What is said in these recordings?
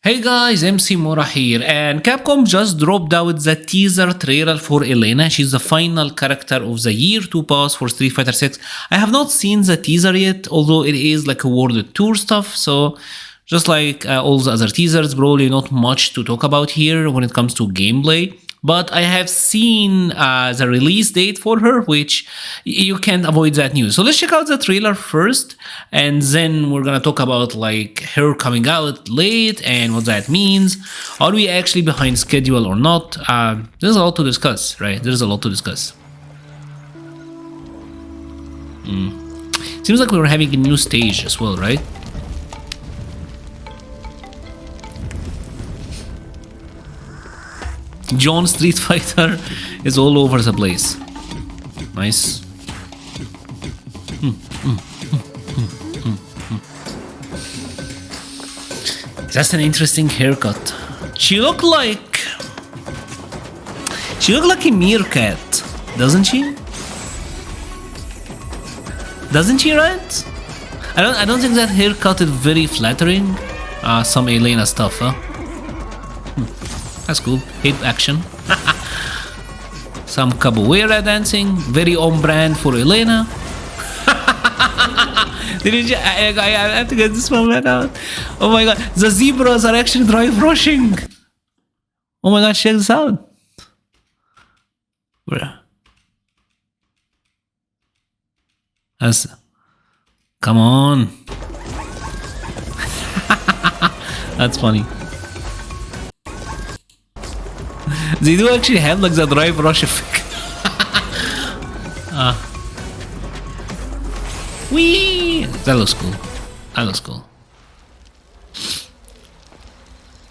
Hey guys, MC Mora here, and Capcom just dropped out the teaser trailer for Elena. She's the final character of the Year 2 pass for Street Fighter 6. I have not seen the teaser yet, although it is like a World Tour stuff, so just like all the other teasers, probably not much to talk about here when it comes to gameplay. But I have seen the release date for her, which you can't avoid that news. So let's check out the trailer first, and then we're gonna talk about like her coming out late and what that means. Are we actually behind schedule or not? There's a lot to discuss, right? There's a lot to discuss. Seems like we're having a new stage as well, right? John Street Fighter is all over the place. Nice. That's an interesting haircut. She look like a meerkat, doesn't she? Doesn't she, right? I don't think that haircut is very flattering. Some Elena stuff, huh? That's cool. Hip action. Some capoeira dancing. Very on brand for Elena. I have to get this one back out. Oh my god. The zebras are actually drive rushing. Oh my god, check this out. Where? Come on. That's funny. They do actually have like the drive rush effect. Whee! That looks cool. That looks cool.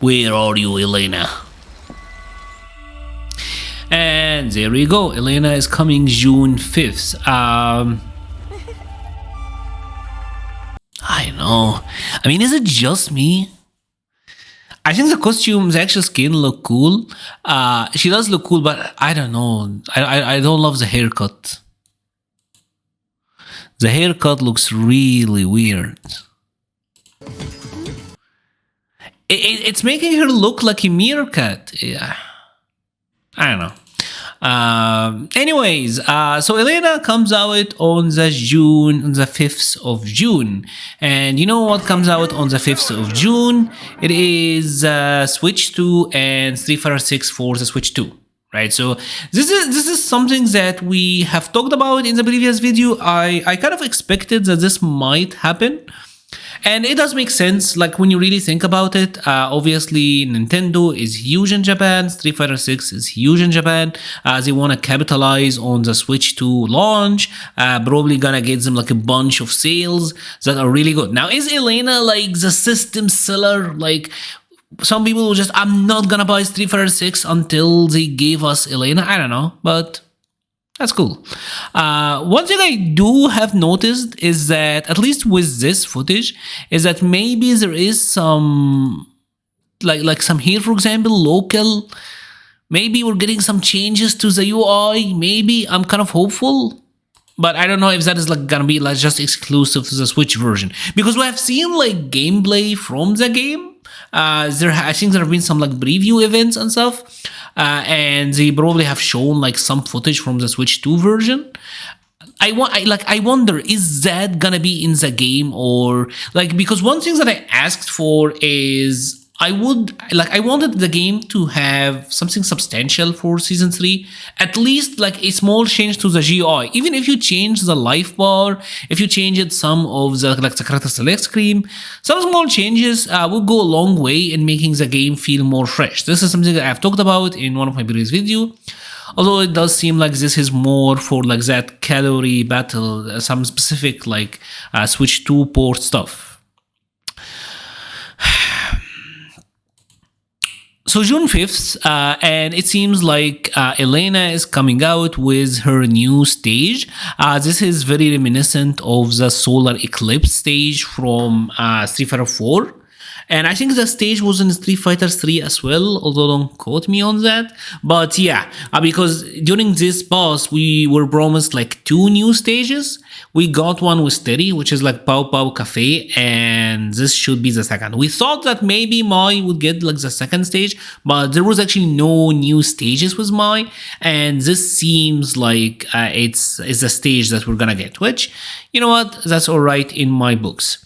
Where are you, Elena? And there we go. Elena is coming June 5th. I know. I mean, is it just me? I think the costume's actual skin look cool. She does look cool, but I don't know. I don't love the haircut. The haircut looks really weird. It's making her look like a meerkat. Yeah. I don't know. Anyways, so Elena comes out on the 5th of June, and you know what comes out on the 5th of June? It is Switch 2 and Street Fighter 6 for the Switch 2, right? So this is something that we have talked about in the previous video. I kind of expected that this might happen. And it does make sense, like when you really think about it. Obviously, Nintendo is huge in Japan. Street Fighter 6 is huge in Japan. They want to capitalize on the Switch 2 launch. Probably gonna get them like a bunch of sales that are really good. Now, is Elena like the system seller? Like, some people will just, I'm not gonna buy Street Fighter 6 until they gave us Elena. I don't know, but that's cool. One thing I do have noticed is that, at least with this footage, is that maybe there is some, like some here, for example, local. Maybe we're getting some changes to the UI. Maybe I'm kind of hopeful, but I don't know if that is like gonna be like just exclusive to the Switch version, because we have seen like gameplay from the game. I think there have been some like preview events and stuff, and they probably have shown like some footage from the Switch 2 version. I wonder, is that gonna be in the game, or like, because one thing that I asked for is I wanted the game to have something substantial for Season 3, at least like a small change to the GUI. Even if you change the life bar, if you change it some of the like the character select screen, some small changes will go a long way in making the game feel more fresh. This is something that I've talked about in one of my previous videos. Although it does seem like this is more for like that calorie battle, some specific like Switch 2 port stuff. So June 5th, and it seems like Elena is coming out with her new stage. This is very reminiscent of the Solar Eclipse stage from Street Fighter 4. And I think the stage was in Street Fighter 3 as well, although don't quote me on that. But yeah, because during this boss, we were promised like two new stages. We got one with Terry, which is like Pow Pow Cafe, and this should be the second. We thought that maybe Mai would get like the second stage, but there was actually no new stages with Mai, and this seems like it's the stage that we're gonna get, which, you know what, that's alright in my books.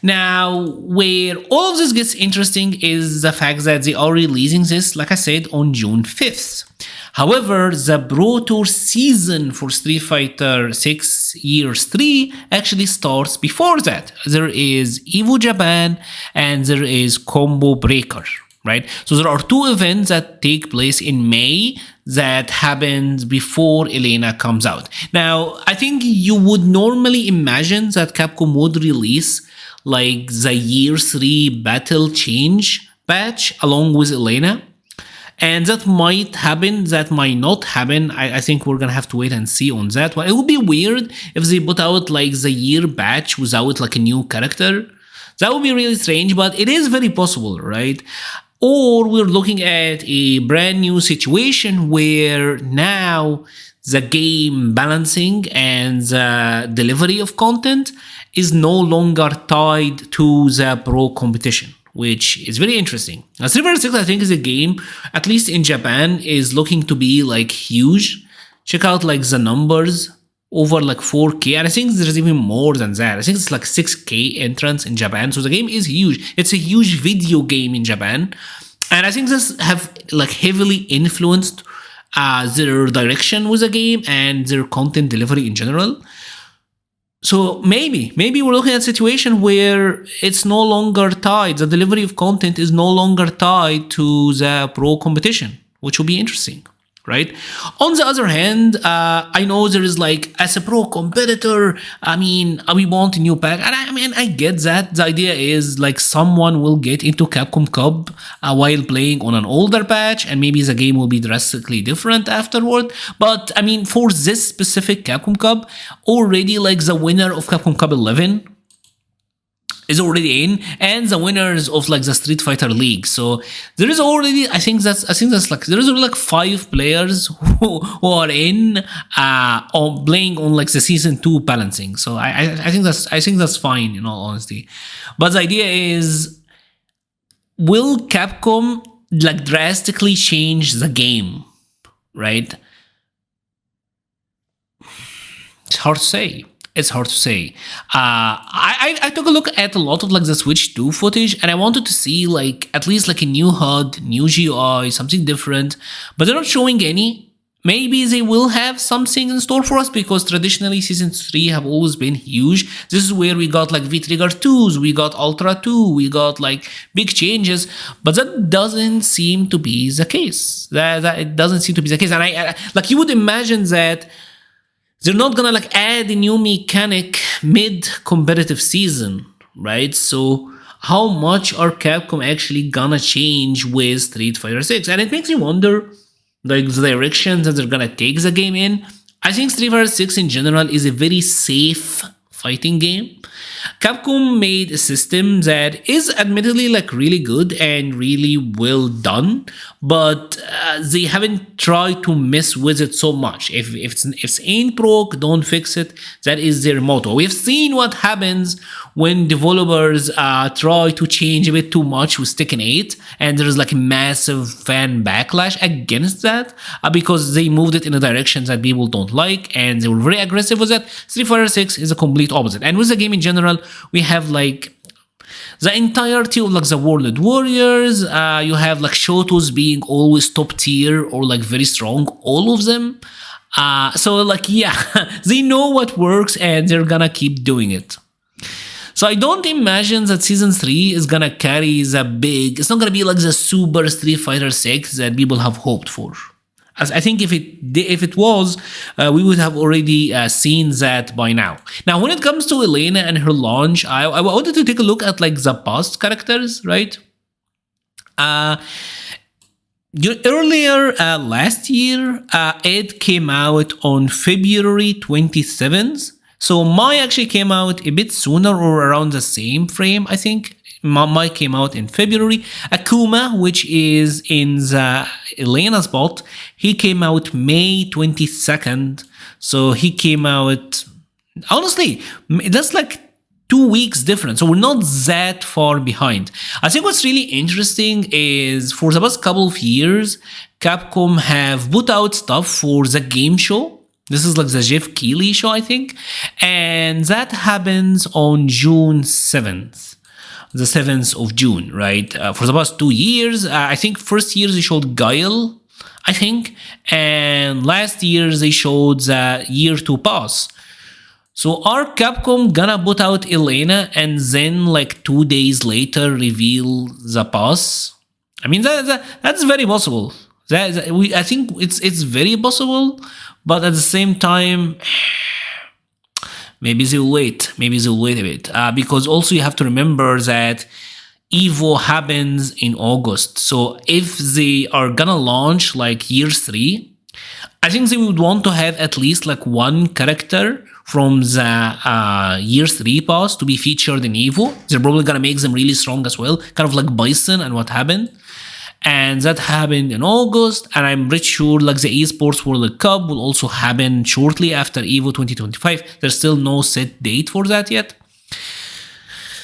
Now, where all of this gets interesting is the fact that they are releasing this, like I said, on June 5th. However, the Pro Tour season for Street Fighter 6 Years 3 actually starts before that. There is Evo Japan and there is Combo Breaker, right? So there are two events that take place in May that happens before Elena comes out. Now, I think you would normally imagine that Capcom would release like the Year 3 Battle Change patch along with Elena. And that might happen, that might not happen. I think we're gonna have to wait and see on that one. It would be weird if they put out like the year batch without like a new character. That would be really strange, but it is very possible, right? Or we're looking at a brand new situation where now the game balancing and the delivery of content is no longer tied to the pro competition, which is very interesting. Now, Street Fighter 6, I think, is a game, at least in Japan, is looking to be like huge. Check out like the numbers, over like 4K, and I think there's even more than that. I think it's like 6K entrants in Japan, so the game is huge. It's a huge video game in Japan, and I think this have like heavily influenced their direction with the game and their content delivery in general. So maybe we're looking at a situation where it's no longer tied, the delivery of content is no longer tied to the pro competition, which will be interesting, right? On the other hand, I know there is like, as a pro competitor, I mean, we want a new pack. And I mean, I get that. The idea is like someone will get into Capcom Cup while playing on an older patch, and maybe the game will be drastically different afterward. But I mean, for this specific Capcom Cup, already like the winner of Capcom Cup 11 is already in, and the winners of like the Street Fighter League. So there is already, I think that's like, there is already like 5 players who are in on playing on like the season 2 balancing. So I think that's fine, in all honesty. But the idea is, will Capcom like drastically change the game, right? It's hard to say. It's hard to say. I took a look at a lot of like the Switch 2 footage, and I wanted to see like at least like a new HUD, new GUI, something different, but they're not showing any. Maybe they will have something in store for us, because traditionally Season 3 have always been huge. This is where we got like V-Trigger 2s, we got Ultra 2, we got like big changes, but that doesn't seem to be the case. That it doesn't seem to be the case. And I like, you would imagine that they're not gonna like add a new mechanic mid-competitive season, right? So how much are Capcom actually gonna change with Street Fighter 6? And it makes me wonder, like, the direction that they're gonna take the game in. I think Street Fighter 6 in general is a very safe fighting game. Capcom made a system that is admittedly like really good and really well done, but they haven't tried to mess with it so much. If it's ain't broke, don't fix it. That is their motto. We've seen what happens when developers try to change a bit too much with Tekken 8, and there's like a massive fan backlash against that because they moved it in a direction that people don't like, and they were very aggressive with that. Street Fighter 6 is a complete opposite. And with the game in general, we have like the entirety of like the World Warriors. You have like Shotos being always top tier or like very strong, all of them. So like, yeah, they know what works and they're gonna keep doing it. So I don't imagine that Season 3 is gonna carry the big, it's not gonna be like the super Street Fighter 6 that people have hoped for. As I think if it was, we would have already seen that by now. Now, when it comes to Elena and her launch, I wanted to take a look at like the past characters, right? Earlier last year, it came out on February 27th. So Mai actually came out a bit sooner, or around the same frame, I think. Mai came out in February. Akuma, which is in the Elena spot, he came out May 22nd. So he came out, honestly, that's like 2 weeks difference. So we're not that far behind. I think what's really interesting is for the past couple of years, Capcom have put out stuff for the game show. This is like the Jeff Keighley show, I think. And that happens on June 7th. The 7th of June, right? For the past 2 years, I think first year they showed Guile, I think. And last year they showed the year 2 pass. So are Capcom gonna put out Elena and then like 2 days later reveal the pass? I mean, that's very possible. I think it's very possible, but at the same time, maybe they'll wait. Maybe they'll wait a bit. Because also you have to remember that Evo happens in August. So if they are gonna launch like year 3, I think they would want to have at least like one character from the year 3 pass to be featured in Evo. They're probably gonna make them really strong as well, kind of like Bison and what happened. And that happened in August, and I'm pretty sure like the Esports World Cup will also happen shortly after Evo 2025. There's still no set date for that yet.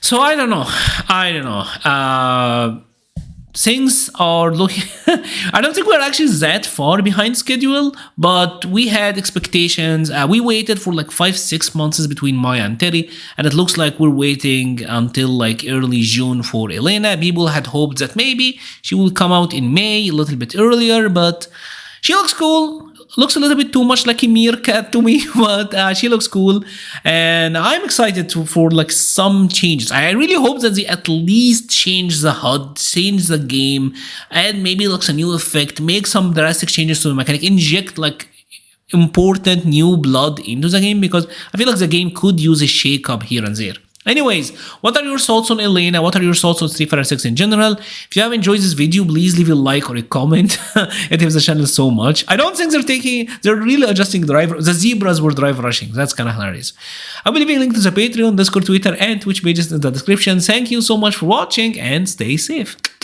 So I don't know. Things are looking... I don't think we're actually that far behind schedule, but we had expectations. We waited for like 5-6 months between Maya and Terry, and it looks like we're waiting until like early June for Elena. People had hoped that maybe she will come out in May, a little bit earlier, but she looks cool. Looks a little bit too much like a meerkat to me, but she looks cool, and I'm excited for like some changes. I really hope that they at least change the HUD, change the game, and maybe like a new effect, make some drastic changes to the mechanic, inject like important new blood into the game, because I feel like the game could use a shake-up here and there. Anyways, what are your thoughts on Elena? What are your thoughts on Street Fighter 6 in general? If you have enjoyed this video, please leave a like or a comment. It helps the channel so much. I don't think they're really adjusting the zebras were drive rushing. That's kind of hilarious. I'll be leaving a link to the Patreon, Discord, Twitter, and Twitch pages in the description. Thank you so much for watching, and stay safe.